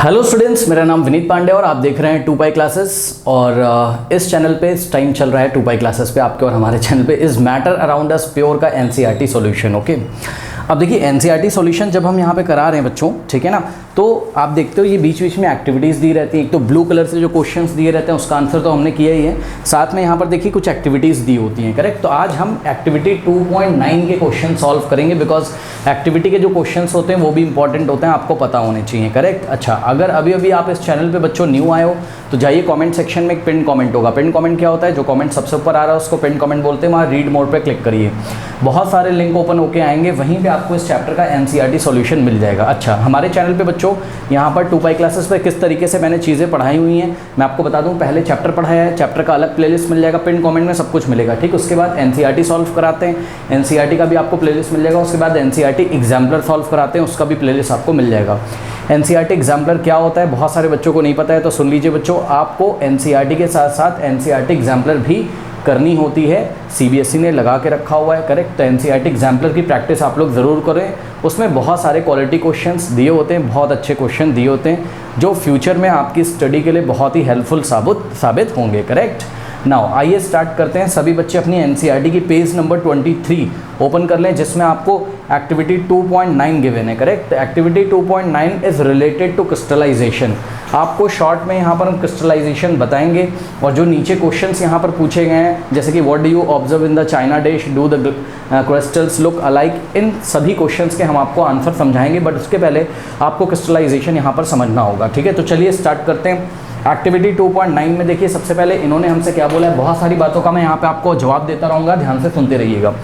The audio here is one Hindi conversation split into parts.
हेलो स्टूडेंट्स, मेरा नाम विनीत पांडे और आप देख रहे हैं 2पाई क्लासेस। और इस चैनल पे इस टाइम चल रहा है 2पाई क्लासेस पे आपके और हमारे चैनल पे is matter around us pure का एनसीईआरटी सॉल्यूशन। ओके, अब देखिए एनसीईआरटी सॉल्यूशन जब हम यहाँ पे करा रहे हैं बच्चों, ठीक है ना, तो आप देखते हो ये बीच बीच में एक्टिविटीज़ दी रहती हैं। एक तो ब्लू कलर से जो क्वेश्चंस दिए रहते हैं उसका आंसर तो हमने किया ही है, साथ में यहाँ पर देखिए कुछ एक्टिविटीज़ दी होती हैं, करेक्ट। तो आज हम एक्टिविटी 2.9 के क्वेश्चन सॉल्व करेंगे, बिकॉज एक्टिविटी के जो क्वेश्चंस होते हैं वो भी इंपॉर्टेंट होते हैं, आपको पता होने चाहिए, करेक्ट। अच्छा, अगर अभी अभी आप इस चैनल पे बच्चों न्यू आए हो तो जाइए कमेंट सेक्शन में एक पिन कमेंट होगा। पिन कमेंट क्या होता है? जो कमेंट सबसे ऊपर आ रहा है उसको पिन कमेंट बोलते हैं। वहाँ रीड मोड पे क्लिक करिए, बहुत सारे लिंक ओपन होके आएंगे, वहीं पे आपको इस चैप्टर का एनसीईआरटी सॉल्यूशन मिल जाएगा। अच्छा, हमारे चैनल पे बच्चों यहाँ पर 2पाई क्लासेस पे किस तरीके से मैंने चीज़ें पढ़ाई हुई हैं मैं आपको बता दूँ। पहले चैप्टर पढ़ाया है, चैप्टर का अलग प्लेलिस्ट मिल जाएगा, पिन कमेंट में सब कुछ मिलेगा, ठीक। उसके बाद एनसीईआरटी सॉल्व कराते हैं, एनसीईआरटी का भी आपको प्लेलिस्ट मिल जाएगा। उसके बाद एनसीईआरटी एग्जाम्पलर सॉल्व कराते हैं, उसका भी प्लेलिस्ट आपको मिल जाएगा। एनसीईआरटी एग्जाम्पलर क्या होता है बहुत सारे बच्चों को नहीं पता है, तो सुन लीजिए बच्चों, आपको एनसीईआरटी के साथ साथ एनसीईआरटी एग्जाम्पलर भी करनी होती है। सीबीएसई ने लगा के रखा हुआ है, करेक्ट। तो एनसीईआरटी एग्जाम्पलर की प्रैक्टिस आप लोग ज़रूर करें, उसमें बहुत सारे क्वालिटी क्वेश्चंस दिए होते हैं, बहुत अच्छे क्वेश्चन दिए होते हैं जो फ्यूचर में आपकी स्टडी के लिए बहुत ही हेल्पफुल साबित होंगे, करेक्ट। नाउ आइए स्टार्ट करते हैं। सभी बच्चे अपनी एनसीईआरटी की पेज नंबर 23 ओपन कर लें, जिसमें आपको एक्टिविटी 2.9 गिवन है, correct. Activity 2.9 is related to crystallization. आपको शॉर्ट में यहाँ पर हम क्रिस्टलाइजेशन बताएंगे, और जो नीचे क्वेश्चंस यहाँ पर पूछे गए हैं, जैसे कि what do you observe in the china dish, do the crystals look alike, इन सभी क्वेश्चंस के हम आपको आंसर समझाएंगे, बट उसके पहले आपको क्रिस्टलाइजेशन यहाँ पर समझना होगा, ठीक है। तो चलिए स्टार्ट करते हैं। एक्टिविटी 2.9 में देखिए सबसे पहले इन्होंने हमसे क्या बोला है, बहुत सारी बातों का मैं यहाँ पे आपको जवाब देता रहूँगा, ध्यान से सुनते रहिएगा।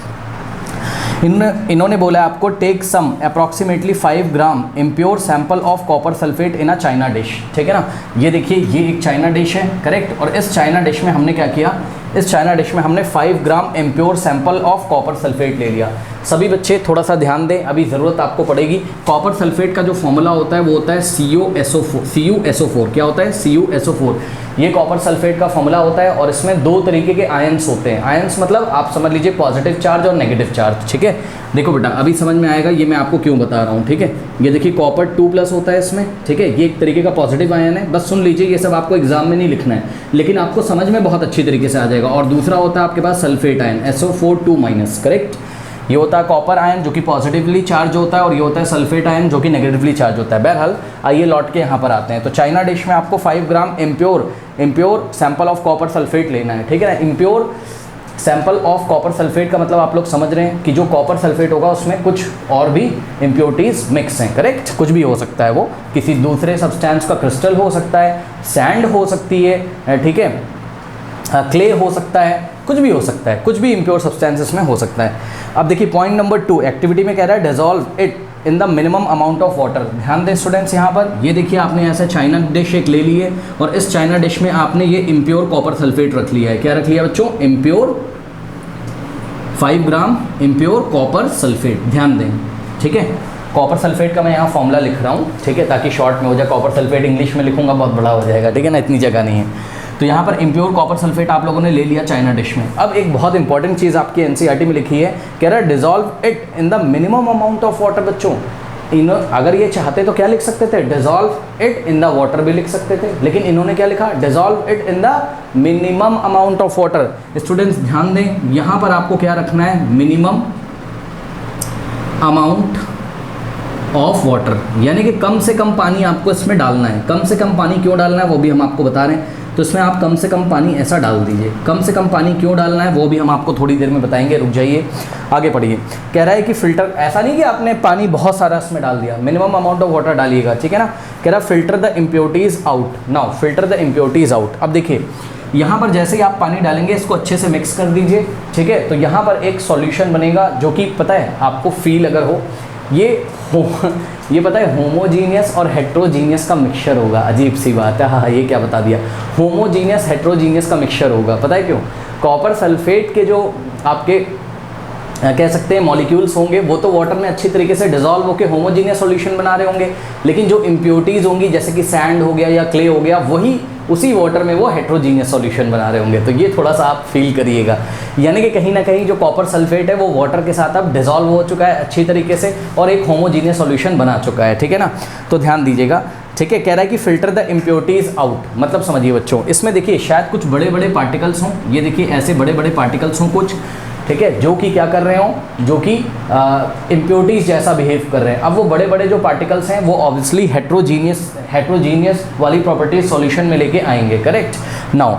इन्होंने बोला है आपको take some approximately 5 gram impure sample of copper sulphate in a china dish, ठीक है ना। ये देखिए ये एक चाइना डिश है, करेक्ट। और इस चाइना डिश में हमने क्या किया, इस चाइना डिश में हमने 5 gram impure sample of copper sulphate ले लिया। सभी बच्चे थोड़ा सा ध्यान दें, अभी ज़रूरत आपको पड़ेगी। कॉपर सल्फेट का जो फॉर्मूला होता है वो होता है CuSO4। क्या होता है? CuSO4। ये कॉपर सल्फेट का फॉर्मूला होता है, और इसमें दो तरीके के आयंस होते हैं। आयंस मतलब आप समझ लीजिए पॉजिटिव चार्ज और नेगेटिव चार्ज, ठीक है। देखो बेटा अभी समझ में आएगा, ये मैं आपको क्यों बता रहा हूँ, ठीक है। ये देखिए कॉपर 2+ होता है इसमें, ठीक है। ये एक तरीके का पॉजिटिव आयन है, बस सुन लीजिए, ये सब आपको एग्जाम में नहीं लिखना है, लेकिन आपको समझ में बहुत अच्छी तरीके से आ जाएगा। और दूसरा होता है आपके पास सल्फेट आयन, SO4 2-, करेक्ट। ये होता है कॉपर आयन जो कि पॉजिटिवली चार्ज होता है, और ये होता है सल्फेट आयन जो कि नेगेटिवली चार्ज होता है। बहरहाल आइए लौट के यहाँ पर आते हैं। तो चाइना डिश में आपको 5 gram impure sample of copper sulphate लेना है, ठीक है ना। Impure sample of copper sulphate का मतलब आप लोग समझ रहे हैं कि जो कॉपर सल्फेट होगा उसमें कुछ और भी इम्प्योरिटीज़ मिक्स हैं, करेक्ट। कुछ भी हो सकता है, वो किसी दूसरे सब्सटेंस का क्रिस्टल हो सकता है, सैंड हो सकती है, ठीक है, क्ले हो सकता है, कुछ भी हो सकता है, कुछ भी इम्प्योर सब्सटेंसेस में हो सकता है। अब देखिए पॉइंट नंबर 2 एक्टिविटी में कह रहा है dissolve it in the minimum amount of water. ध्यान दें स्टूडेंट्स, यहाँ पर ये देखिए आपने ऐसे चाइना डिश एक ले ली है, और इस चाइना डिश में आपने ये इम्प्योर कॉपर सल्फेट रख लिया है। क्या रख लिया बच्चों? Impure 5 gram impure copper sulphate. ध्यान दें, ठीक है। कॉपर सल्फेट का मैं यहाँ फॉर्मूला लिख रहा हूँ, ठीक है, ताकि शॉर्ट में हो जाए। कॉपर सल्फेट इंग्लिश में लिखूंगा बहुत बड़ा हो जाएगा, ठीक है ना, इतनी जगह नहीं है। तो यहाँ पर इम्प्योर कॉपर सल्फेट आप लोगों ने ले लिया चाइना डिश में। अब एक बहुत इंपॉर्टेंट चीज़ आपकी एनसीईआरटी में लिखी है, कह रहा है dissolve it in the minimum amount of water. बच्चों अगर ये चाहते तो क्या लिख सकते थे? Dissolve it in the water भी लिख सकते थे, लेकिन इन्होंने क्या लिखा? Dissolve it in the minimum amount of water. Students ध्यान दें, यहाँ पर आपको क्या रखना है? मिनिमम अमाउंट ऑफ वाटर, यानी कि कम से कम पानी आपको इसमें डालना है। कम से कम पानी क्यों डालना है वो भी हम आपको बता रहे हैं। तो इसमें आप कम से कम पानी ऐसा डाल दीजिए। कम से कम पानी क्यों डालना है वो भी हम आपको थोड़ी देर में बताएंगे, रुक जाइए, आगे पढ़िए। कह रहा है कि फिल्टर, ऐसा नहीं कि आपने पानी बहुत सारा इसमें डाल दिया, मिनिमम अमाउंट ऑफ वाटर डालिएगा, ठीक है ना। कह रहा है filter the impurities out. Now filter the impurities out. अब देखिए यहाँ पर जैसे ही आप पानी डालेंगे इसको अच्छे से मिक्स कर दीजिए, ठीक है। तो यहाँ पर एक सॉल्यूशन बनेगा जो कि पता है आपको फील अगर हो, ये पता है होमोजीनियस और हेट्रोजीनियस का मिक्सचर होगा। अजीब सी बात है, हाँ ये क्या बता दिया, होमोजीनियस हेट्रोजीनियस का मिक्सचर होगा। पता है क्यों? कॉपर सल्फेट के जो आपके कह सकते हैं मॉलिक्यूल्स होंगे वो तो वाटर में अच्छी तरीके से डिजॉल्व होकर होमोजीनियस सॉल्यूशन बना रहे होंगे, लेकिन जो इम्प्योरिटीज़ होंगी जैसे कि सैंड हो गया या क्ले हो गया, वही उसी वाटर में वो हेट्रोजीनियस सॉल्यूशन बना रहे होंगे। तो ये थोड़ा सा आप फील करिएगा, यानी कि कहीं ना कहीं जो कॉपर सल्फेट है वो वाटर के साथ अब डिजॉल्व हो चुका है अच्छी तरीके से और एक होमोजीनियस सॉल्यूशन बना चुका है, ठीक है ना। तो ध्यान दीजिएगा। ठीक है, कह रहा है कि फिल्टर द इम्प्योरिटीज आउट, मतलब समझिए बच्चों, इसमें देखिए शायद कुछ बड़े बड़े पार्टिकल्स हों, ये देखिए ऐसे बड़े बड़े पार्टिकल्स हों कुछ, ठीक है, जो कि क्या कर रहे हों, जो कि इम्प्योरिटीज जैसा बिहेव कर रहे हैं। अब वो बड़े बड़े जो पार्टिकल्स हैं वो ऑब्वियसली हेट्रोजीनियस वाली प्रॉपर्टीज सॉल्यूशन में लेके आएंगे, करेक्ट। नाउ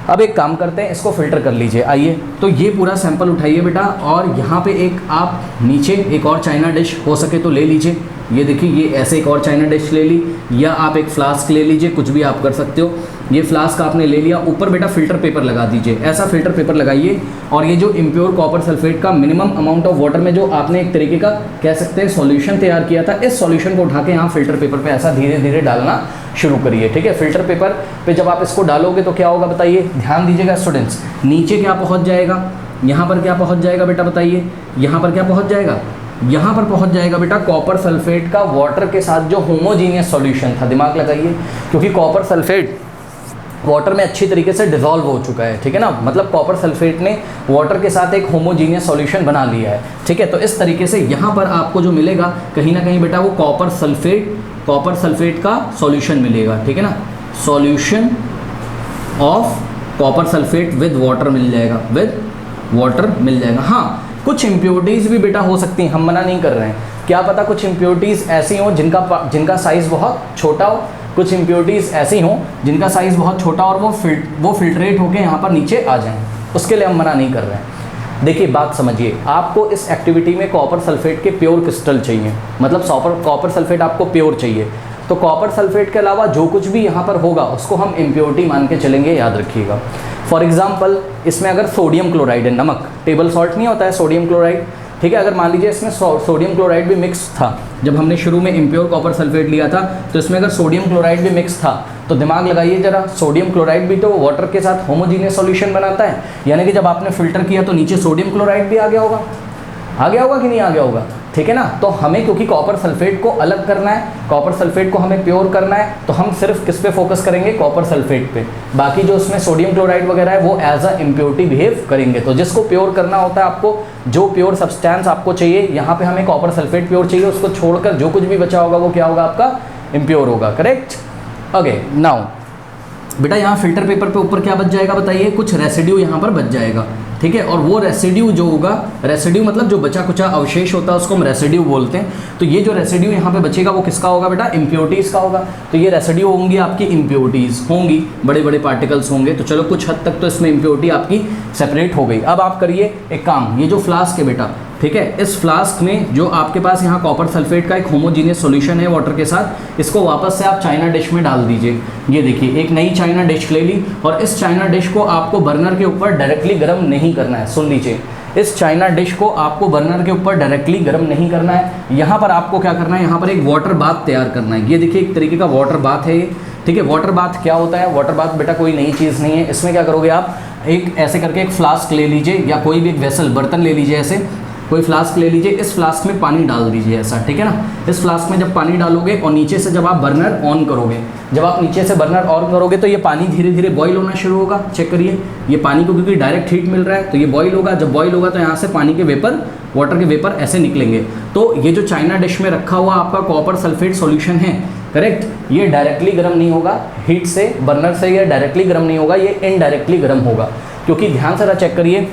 अब एक काम करते हैं, इसको फिल्टर कर लीजिए। आइए, तो ये पूरा सैंपल उठाइए बेटा, और यहाँ पे एक आप नीचे एक और चाइना डिश हो सके तो ले लीजिए। ये देखिए, ये ऐसे एक और चाइना डिश ले ली, या आप एक फ्लास्क ले लीजिए, कुछ भी आप कर सकते हो। ये फ्लास्क आपने ले लिया, ऊपर बेटा फिल्टर पेपर लगा दीजिए, ऐसा फिल्टर पेपर लगाइए। और ये जो इम्प्योर कॉपर सल्फेट का मिनिमम अमाउंट ऑफ वाटर में जो आपने एक तरीके का कह सकते हैं सॉल्यूशन तैयार किया था, इस सॉल्यूशन को उठा के यहाँ फिल्टर पेपर पे ऐसा धीरे धीरे डालना शुरू करिए, ठीक है। फिल्टर पेपर पे जब आप इसको डालोगे तो क्या होगा बताइए, ध्यान दीजिएगा स्टूडेंट्स, नीचे क्या पहुँच जाएगा, यहाँ पर क्या पहुँच जाएगा बेटा बताइए, यहाँ पर क्या पहुँच जाएगा, यहाँ पर पहुँच जाएगा बेटा कॉपर सल्फेट का वाटर के साथ जो होमोजीनियस सॉल्यूशन था। दिमाग लगाइए, क्योंकि कॉपर सल्फेट वाटर में अच्छी तरीके से डिजॉल्व हो चुका है, ठीक है ना, मतलब कॉपर सल्फेट ने वाटर के साथ एक होमोजीनियस सॉल्यूशन बना लिया है, ठीक है। तो इस तरीके से यहाँ पर आपको जो मिलेगा कहीं ना कहीं बेटा वो कॉपर सल्फेट का सॉल्यूशन मिलेगा, ठीक है ना, solution of copper sulphate with water मिल जाएगा, विद वाटर मिल जाएगा। हाँ, कुछ इम्प्योरिटीज़ भी बेटा हो सकती हैं, हम मना नहीं कर रहे हैं, क्या पता कुछ इम्प्योरिटीज़ ऐसी हों जिनका साइज़ बहुत छोटा हो, कुछ इम्प्योरिटीज़ ऐसी हों जिनका साइज़ बहुत छोटा और वो फिल्ट्रेट होकर यहाँ पर नीचे आ जाएं, उसके लिए हम मना नहीं कर रहे हैं। देखिए बात समझिए, आपको इस एक्टिविटी में कॉपर सल्फेट के प्योर क्रिस्टल चाहिए, मतलब कॉपर सल्फेट आपको प्योर चाहिए, तो कॉपर सल्फेट के अलावा जो कुछ भी यहाँ पर होगा उसको हम इम्प्योरिटी मान के चलेंगे, याद रखिएगा। फॉर एग्जाम्पल, इसमें अगर सोडियम क्लोराइड है, नमक, टेबल सॉल्ट नहीं होता है सोडियम क्लोराइड, ठीक है, अगर मान लीजिए इसमें सोडियम क्लोराइड भी मिक्स था, जब हमने शुरू में इम्प्योर कॉपर सल्फेट लिया था तो इसमें अगर सोडियम क्लोराइड भी मिक्स था, तो दिमाग लगाइए जरा, सोडियम क्लोराइड भी तो वाटर के साथ होमोजीनियस सॉल्यूशन बनाता है, यानी कि जब आपने फिल्टर किया तो नीचे सोडियम क्लोराइड भी आ गया होगा कि नहीं आ गया होगा, ठीक है ना। तो हमें क्योंकि कॉपर सल्फेट को अलग करना है, कॉपर सल्फेट को हमें प्योर करना है, तो हम सिर्फ किस पे फोकस करेंगे, कॉपर सल्फेट पे, बाकी जो उसमें सोडियम क्लोराइड वगैरह है वो एज अ इम्प्योरिटी बिहेव करेंगे। तो जिसको प्योर करना होता है, आपको जो प्योर सब्सटेंस आपको चाहिए, यहाँ पे हमें कॉपर सल्फेट प्योर चाहिए, उसको छोड़कर जो कुछ भी बचा होगा वो क्या होगा, आपका इम्प्योर होगा, करेक्ट। ओके, नाउ बेटा यहाँ फिल्टर पेपर पे ऊपर क्या बच जाएगा बताइए, कुछ रेसिड्यू यहाँ पर बच जाएगा, ठीक है, और वो रेसिड्यू जो होगा, रेसिड्यू मतलब जो बचा कुचा अवशेष होता है उसको हम रेसिड्यू बोलते हैं। तो ये जो रेसिड्यू यहाँ पे बचेगा वो किसका होगा बेटा, इम्प्योरिटीज़ का होगा। तो ये रेसिड्यू होंगी आपकी इम्प्योरिटीज़ होंगी, बड़े बड़े पार्टिकल्स होंगे। तो चलो कुछ हद तक तो इसमें इम्प्योरिटी आपकी सेपरेट हो गई। अब आप करिए एक काम, ये जो फ्लास्क है बेटा, ठीक है, इस फ्लास्क में जो आपके पास यहाँ कॉपर सल्फेट का एक होमोजीनियस सॉल्यूशन है वाटर के साथ, इसको वापस से आप चाइना डिश में डाल दीजिए। ये देखिए एक नई चाइना डिश ले ली, और इस चाइना डिश को आपको बर्नर के ऊपर डायरेक्टली गर्म नहीं करना है। सुन लीजिए, इस चाइना डिश को आपको बर्नर के ऊपर डायरेक्टली गर्म नहीं करना है। यहाँ पर आपको क्या करना है, यहाँ पर एक वाटर बाथ तैयार करना है। ये देखिए एक तरीके का वाटर बाथ है ये, ठीक है। वाटर बाथ क्या होता है, वाटर बाथ बेटा कोई नई चीज़ नहीं है। इसमें क्या करोगे आप, एक ऐसे करके एक फ्लास्क ले लीजिए, या कोई भी एक वेसल बर्तन ले लीजिए, ऐसे कोई फ्लास्क ले लीजिए, इस फ्लास्क में पानी डाल दीजिए ऐसा, ठीक है ना। इस फ्लास्क में जब पानी डालोगे और नीचे से जब आप बर्नर ऑन करोगे, जब आप नीचे से बर्नर ऑन करोगे तो ये पानी धीरे धीरे बॉईल होना शुरू होगा। चेक करिए, ये पानी को क्योंकि डायरेक्ट हीट मिल रहा है तो ये बॉईल होगा। जब बॉईल होगा तो यहाँ से पानी के वेपर, वाटर के वेपर ऐसे निकलेंगे। तो ये जो चाइना डिश में रखा हुआ आपका कॉपर सल्फेट सॉल्यूशन है, करेक्ट, ये डायरेक्टली गर्म नहीं होगा हीट से, बर्नर से ये डायरेक्टली गर्म नहीं होगा, ये इनडायरेक्टली गर्म होगा। क्योंकि ध्यान से चेक करिए,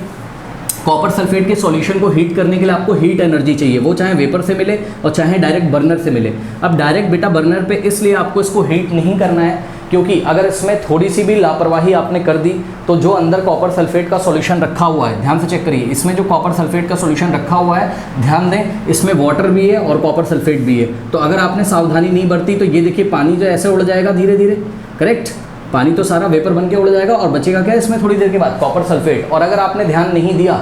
कॉपर सल्फेट के सॉल्यूशन को हीट करने के लिए आपको हीट एनर्जी चाहिए, वो चाहे वेपर से मिले और चाहे डायरेक्ट बर्नर से मिले। अब डायरेक्ट बेटा बर्नर पे इसलिए आपको इसको हीट नहीं करना है क्योंकि अगर इसमें थोड़ी सी भी लापरवाही आपने कर दी तो जो अंदर कॉपर सल्फेट का सॉल्यूशन रखा हुआ है, ध्यान से चेक करिए, इसमें जो कॉपर सल्फेट का सॉल्यूशन रखा हुआ है, ध्यान दें, इसमें वाटर भी है और कॉपर सल्फेट भी है। तो अगर आपने सावधानी नहीं बरती तो ये देखिए पानी जो ऐसे उड़ जाएगा धीरे धीरे, करेक्ट, पानी तो सारा वेपर बन के उड़ जाएगा और बचेगा क्या इसमें थोड़ी देर के बाद, कॉपर सल्फेट। और अगर आपने ध्यान नहीं दिया,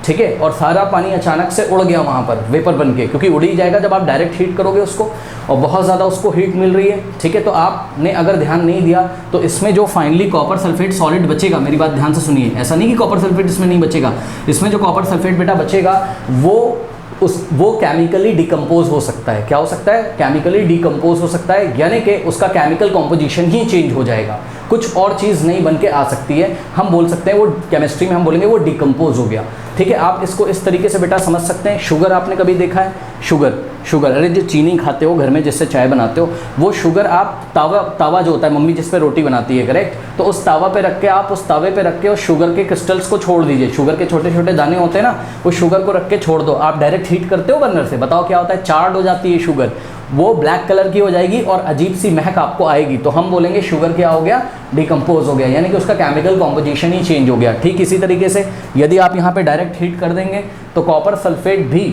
ठीक है, और सारा पानी अचानक से उड़ गया वहाँ पर वेपर बन के, क्योंकि उड़ ही जाएगा जब आप डायरेक्ट हीट करोगे उसको, और बहुत ज़्यादा उसको हीट मिल रही है, ठीक है। तो आपने अगर ध्यान नहीं दिया तो इसमें जो फाइनली कॉपर सल्फेट सॉलिड बचेगा, मेरी बात ध्यान से सुनिए, ऐसा नहीं कि कॉपर सल्फेट इसमें नहीं बचेगा, इसमें जो कॉपर सल्फेट बेटा बचेगा वो केमिकली डिकम्पोज हो सकता है। क्या हो सकता है, केमिकली डिकम्पोज हो सकता है, यानी कि उसका केमिकल कॉम्पोजिशन ही चेंज हो जाएगा, कुछ और चीज़ नई बन के आ सकती है। हम बोल सकते हैं वो केमिस्ट्री में हम बोलेंगे वो डिकम्पोज हो गया, ठीक है। आप इसको इस तरीके से बेटा समझ सकते हैं। शुगर आपने कभी देखा है, शुगर शुगर, अरे जो चीनी खाते हो घर में जिससे चाय बनाते हो, वो शुगर आप तावा जो होता है मम्मी जिस पे रोटी बनाती है, करेक्ट, तो उस तावा पे रख के आप उस तावे पे रख के उस शुगर के क्रिस्टल्स को छोड़ दीजिए। शुगर के छोटे छोटे दाने होते हैं ना, वो शुगर को रख के छोड़ दो। आप डायरेक्ट हीट करते हो बर्नर से, बताओ क्या होता है, चार्ड हो जाती है शुगर, वो ब्लैक कलर की हो जाएगी और अजीब सी महक आपको आएगी। तो हम बोलेंगे शुगर क्या हो गया, डिकम्पोज हो गया, यानी कि उसका केमिकल कॉम्पोजिशन ही चेंज हो गया। ठीक इसी तरीके से यदि आप यहाँ पे डायरेक्ट हीट कर देंगे तो कॉपर सल्फेट भी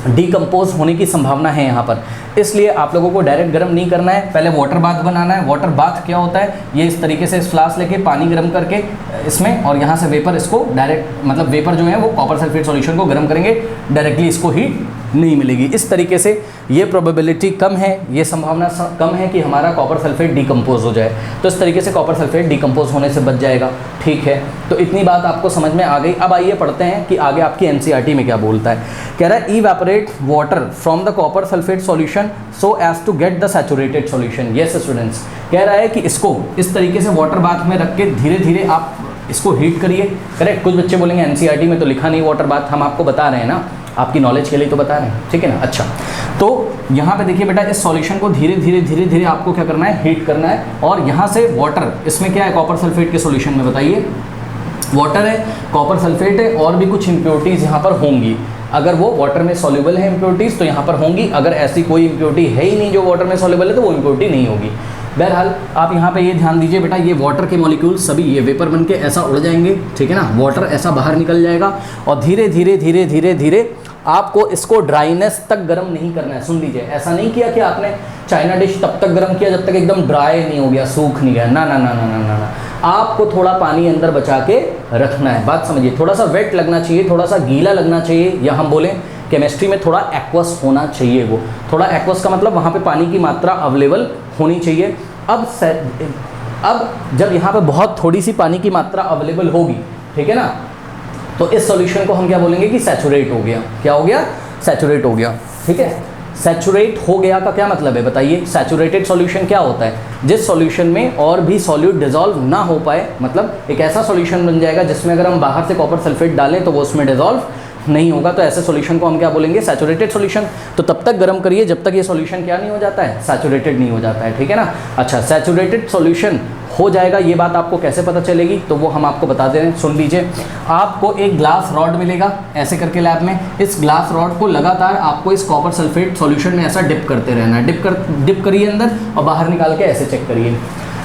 डिकम्पोज होने की संभावना है यहाँ पर। इसलिए आप लोगों को डायरेक्ट गर्म नहीं करना है, पहले वाटर बाथ बनाना है। वाटर बाथ क्या होता है, ये इस तरीके से इस फ्लास्क लेके पानी गर्म करके इसमें, और यहाँ से वेपर इसको डायरेक्ट, मतलब वेपर जो है वो कॉपर सल्फेट सॉल्यूशन को गर्म करेंगे, डायरेक्टली इसको हीट नहीं मिलेगी। इस तरीके से ये प्रोबेबिलिटी कम है, ये संभावना कम है कि हमारा कॉपर सल्फेट डिकम्पोज हो जाए। तो इस तरीके से कॉपर सल्फेट डिकम्पोज होने से बच जाएगा। ठीक है, तो इतनी बात आपको समझ में आ गई। अब आइए पढ़ते हैं कि आगे आपकी एनसीईआरटी में क्या बोलता है। कह रहा है evaporate water from the copper sulphate solution so as to get the saturated solution. Yes students, कह रहा है कि इसको इस तरीके से वाटर बाथ में रख के धीरे धीरे आप इसको हीट करिए। करेक्ट, कुछ बच्चे बोलेंगे एनसीईआरटी में तो लिखा नहीं वाटर बाथ, हम आपको बता रहे हैं ना, आपकी नॉलेज के लिए तो बता रहे हैं, ठीक है ना। अच्छा, तो यहाँ पे देखिए बेटा, इस सॉल्यूशन को धीरे धीरे आपको क्या करना है, हीट करना है। और यहाँ से वाटर, इसमें क्या है, कॉपर सल्फेट के सॉल्यूशन में बताइए, वाटर है, कॉपर सल्फेट है, और भी कुछ इम्प्योरिटीज़ यहाँ पर होंगी। अगर वो वाटर में सॉल्युबल है इम्प्योरिटीज़ तो यहाँ पर होंगी, अगर ऐसी कोई इम्प्योरिटी है ही नहीं जो वाटर में सॉल्युबल है तो वो इम्प्योरिटी नहीं होगी। बहरहाल आप यहाँ पे ये ध्यान दीजिए बेटा, ये वाटर के मॉलिक्यूल सभी ये वेपर बन के ऐसा उड़ जाएंगे, ठीक है ना, वाटर ऐसा बाहर निकल जाएगा। और धीरे धीरे आपको इसको ड्राइनेस तक गर्म नहीं करना है। सुन लीजिए, ऐसा नहीं किया कि आपने चाइना डिश तब तक गर्म किया जब तक एकदम ड्राई नहीं हो गया, सूख नहीं गया, ना ना ना ना ना ना ना, आपको थोड़ा पानी अंदर बचा के रखना है। बात समझिए, थोड़ा सा वेट लगना चाहिए, थोड़ा सा गीला लगना चाहिए, या हम बोलें केमिस्ट्री में थोड़ा एक्वस होना चाहिए। वो थोड़ा एक्वस का मतलब वहाँ पे पानी की मात्रा अवेलेबल होनी चाहिए। अब जब यहाँ पे बहुत थोड़ी सी पानी की मात्रा अवेलेबल होगी, ठीक है ना, तो इस सॉल्यूशन को हम क्या बोलेंगे कि सैचुरेट हो गया। क्या हो गया, सैचुरेट हो गया। ठीक है, सैचुरेट हो गया का क्या मतलब है बताइए। सैचुरेटेड सॉल्यूशन क्या होता है, जिस सॉल्यूशन में और भी सॉल्यूट डिसॉल्व ना हो पाए, मतलब एक ऐसा सॉल्यूशन बन जाएगा जिसमें अगर हम बाहर से कॉपर सल्फेट डालें तो वो उसमें डिसॉल्व नहीं होगा, तो ऐसे सॉल्यूशन को हम क्या बोलेंगे, सैचुरेटेड सॉल्यूशन। तो तब तक गर्म करिए जब तक ये सॉल्यूशन क्या नहीं हो जाता है, सैचुरेटेड नहीं हो जाता है, ठीक है ना। अच्छा, सैचुरेटेड सॉल्यूशन हो जाएगा, ये बात आपको कैसे पता चलेगी, तो वो हम आपको बता दे रहे हैं, सुन लीजिए। आपको एक ग्लास रॉड मिलेगा ऐसे करके लैब में, इस ग्लास रॉड को लगातार आपको इस कॉपर सल्फेट सॉल्यूशन में ऐसा डिप करते रहना है। डिप करिए अंदर और बाहर निकाल के ऐसे चेक करिए,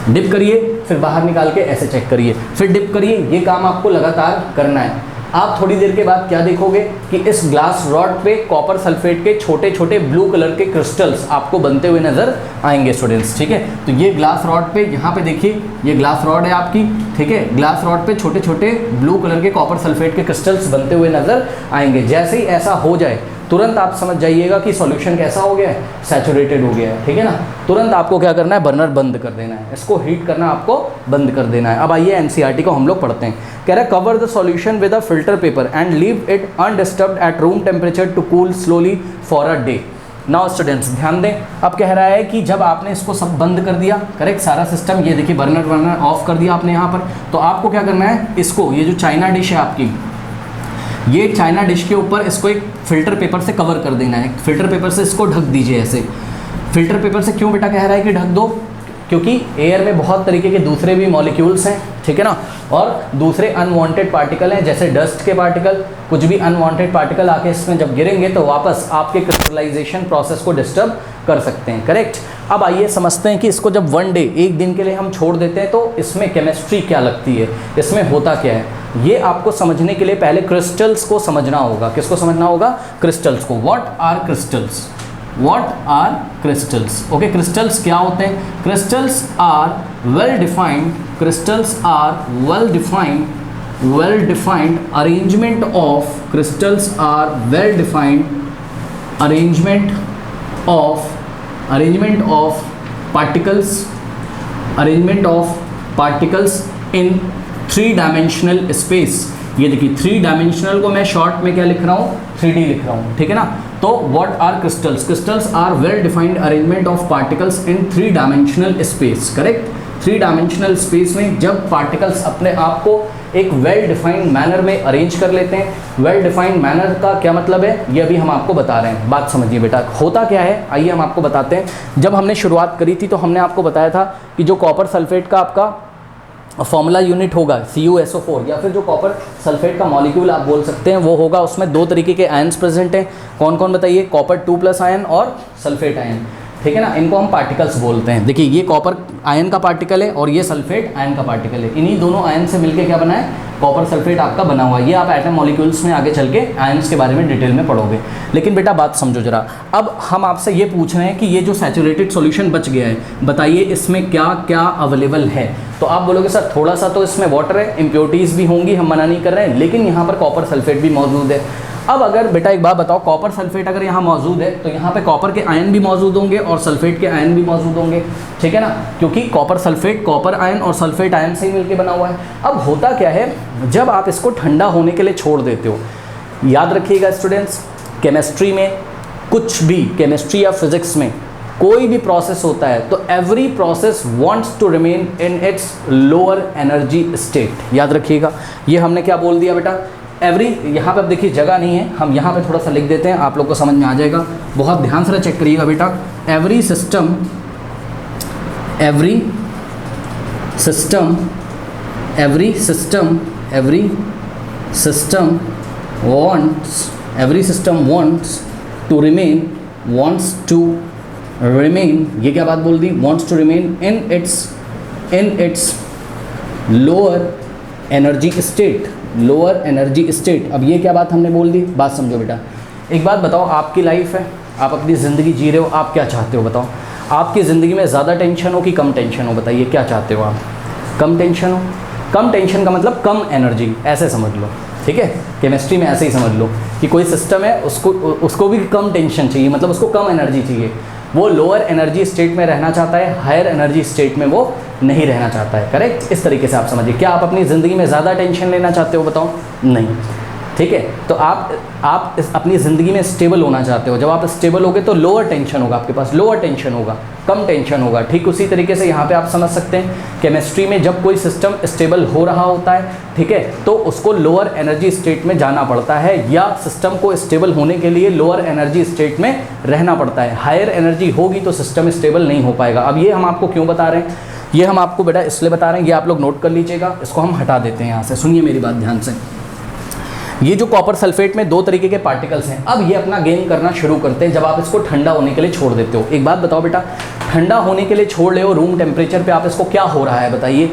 डिप करिए फिर बाहर निकाल के ऐसे चेक करिए, फिर डिप करिए, ये काम आपको लगातार करना है। आप थोड़ी देर के बाद क्या देखोगे कि इस ग्लास रॉड पे कॉपर सल्फेट के छोटे छोटे ब्लू कलर के क्रिस्टल्स आपको बनते हुए नजर आएंगे स्टूडेंट्स, ठीक है। तो ये ग्लास रॉड पे, यहाँ पे देखिए ये ग्लास रॉड है आपकी, ठीक है, ग्लास रॉड पे छोटे छोटे ब्लू कलर के कॉपर सल्फेट के क्रिस्टल्स बनते हुए नजर आएंगे। जैसे ही ऐसा हो जाए तुरंत आप समझ जाइएगा कि सॉल्यूशन कैसा हो गया है, सैचुरेटेड हो गया है, ठीक है ना। तुरंत आपको क्या करना है, बर्नर बंद कर देना है, इसको हीट करना आपको बंद कर देना है। अब आइए एनसीईआरटी को हम लोग पढ़ते हैं। कह रहा है cover the solution with a filter paper and leave it undisturbed at room temperature to cool slowly for a day. Now students ध्यान दें, अब कह रहा है कि जब आपने इसको सब बंद कर दिया, करेक्ट, सारा सिस्टम, ये देखिए बर्नर ऑफ कर दिया आपने यहाँ पर, तो आपको क्या करना है, इसको, ये जो चाइना डिश है आपकी, ये चाइना डिश के ऊपर इसको एक फिल्टर पेपर से कवर कर देना है। फिल्टर पेपर से इसको ढक दीजिए ऐसे। फिल्टर पेपर से क्यों बेटा कह रहा है कि ढक दो, क्योंकि एयर में बहुत तरीके के दूसरे भी मॉलिक्यूल्स हैं, ठीक है ना, और दूसरे अनवांटेड पार्टिकल हैं, जैसे डस्ट के पार्टिकल, कुछ भी अनवांटेड पार्टिकल आके इसमें जब गिरेंगे तो वापस आपके क्रिस्टलाइजेशन प्रोसेस को डिस्टर्ब कर सकते हैं, करेक्ट। अब आइए समझते हैं कि इसको जब वन डे, एक दिन के लिए हम छोड़ देते हैं तो इसमें केमिस्ट्री क्या लगती है, इसमें होता क्या है, ये आपको समझने के लिए पहले क्रिस्टल्स को समझना होगा। किसको समझना होगा, क्रिस्टल्स को। What are crystals, what are crystals, okay. Crystals क्या होते हैं, crystals are well defined, crystals are well defined arrangement of, crystals are well defined arrangement of particles in 3 dimensional space. ये देखिए 3 डायमेंशनल को मैं शॉर्ट में क्या लिख रहा हूँ, 3D लिख रहा हूँ, ठीक है ना। तो what are crystals, crystals are well defined arrangement of particles in 3 dimensional space, correct. 3 dimensional space में जब पार्टिकल्स अपने आप को एक वेल डिफाइंड मैनर में अरेंज कर लेते हैं। वेल डिफाइंड मैनर का क्या मतलब है, ये अभी हम आपको बता रहे हैं, बात समझिए बेटा। होता क्या है, आइए हम आपको बताते हैं। जब हमने शुरुआत करी थी तो हमने आपको बताया था कि जो कॉपर सल्फेट का आपका फॉर्मूला यूनिट होगा CuSO4, या फिर जो कॉपर सल्फेट का मॉलिक्यूल आप बोल सकते हैं वो होगा, उसमें दो तरीके के आयन्स प्रेजेंट हैं। कौन कौन बताइए, कॉपर 2+ आयन और सल्फेट आयन, ठीक है ना। इनको हम पार्टिकल्स बोलते हैं। देखिए ये कॉपर आयन का पार्टिकल है और ये सल्फेट आयन का पार्टिकल है। इन्हीं दोनों आयन से मिलकर क्या बना है, कॉपर सल्फेट आपका बना हुआ है। ये आप एटम मॉलिक्यूल्स में आगे चल के आयन्स के बारे में डिटेल में पढ़ोगे। लेकिन बेटा बात समझो जरा, अब हम आपसे ये पूछ रहे हैं कि ये जो सैचुरेटेड सॉल्यूशन बच गया है, बताइए इसमें क्या क्या अवेलेबल है। तो आप बोलोगे सर थोड़ा सा तो इसमें वाटर है, इम्प्योरिटीज़ भी होंगी, हम मना नहीं कर रहे हैं, लेकिन यहाँ पर कॉपर सल्फेट भी मौजूद है। अब अगर बेटा एक बात बताओ, कॉपर सल्फेट अगर यहाँ मौजूद है तो यहाँ पे कॉपर के आयन भी मौजूद होंगे और सल्फेट के आयन भी मौजूद होंगे, ठीक है ना, क्योंकि कॉपर सल्फेट कॉपर आयन और सल्फेट आयन से ही मिलकर बना हुआ है। अब होता क्या है, जब आप इसको ठंडा होने के लिए छोड़ देते हो, याद रखिएगा स्टूडेंट्स, केमिस्ट्री में कुछ भी, केमिस्ट्री या फिजिक्स में कोई भी प्रोसेस होता है तो every process wants to remain in its lower energy state. याद रखिएगा, ये हमने क्या बोल दिया बेटा, एवरी, यहाँ पे अब देखिए जगह नहीं है, हम यहाँ पे थोड़ा सा लिख देते हैं, आप लोग को समझ में आ जाएगा। बहुत ध्यान से चेक करिएगा बेटा। Every system wants to remain, ये क्या बात बोल दी, wants to remain in its lower energy state. अब ये क्या बात हमने बोल दी, बात समझो बेटा। एक बात बताओ, आपकी लाइफ है, आप अपनी ज़िंदगी जी रहे हो, आप क्या चाहते हो बताओ। आपकी ज़िंदगी में ज़्यादा टेंशन हो कि कम टेंशन हो, बताइए क्या चाहते हो आप। कम टेंशन हो। कम टेंशन का मतलब कम एनर्जी, ऐसे समझ लो, ठीक है। केमिस्ट्री में ऐसे ही समझ लो कि कोई सिस्टम है, उसको भी कम टेंशन चाहिए, मतलब उसको कम एनर्जी चाहिए। वो लोअर एनर्जी स्टेट में रहना चाहता है, हायर एनर्जी स्टेट में वो नहीं रहना चाहता है। करेक्ट, इस तरीके से आप समझिए। क्या आप अपनी ज़िंदगी में ज़्यादा टेंशन लेना चाहते हो बताओ, नहीं, ठीक है। तो आप अपनी ज़िंदगी में स्टेबल होना चाहते हो। जब आप स्टेबल होगे तो लोअर टेंशन होगा आपके पास, लोअर टेंशन होगा, कम टेंशन होगा। ठीक उसी तरीके से यहाँ पे आप समझ सकते हैं, केमिस्ट्री में जब कोई सिस्टम स्टेबल हो रहा होता है, ठीक है, तो उसको लोअर एनर्जी स्टेट में जाना पड़ता है, या सिस्टम को स्टेबल होने के लिए लोअर एनर्जी स्टेट में रहना पड़ता है। हायर एनर्जी होगी तो सिस्टम स्टेबल नहीं हो पाएगा। अब ये हम आपको क्यों बता रहे हैं, ये हम आपको बेटा इसलिए बता रहे हैं, ये आप लोग नोट कर लीजिएगा। इसको हम हटा देते हैं यहाँ से, सुनिए मेरी बात ध्यान से। ये जो कॉपर सल्फेट में दो तरीके के पार्टिकल्स हैं, अब ये अपना गेम करना शुरू करते हैं जब आप इसको ठंडा होने के लिए छोड़ देते हो। एक बात बताओ बेटा, ठंडा होने के लिए छोड़ रहे हो रूम टेम्परेचर पे, आप इसको क्या हो रहा है बताइए।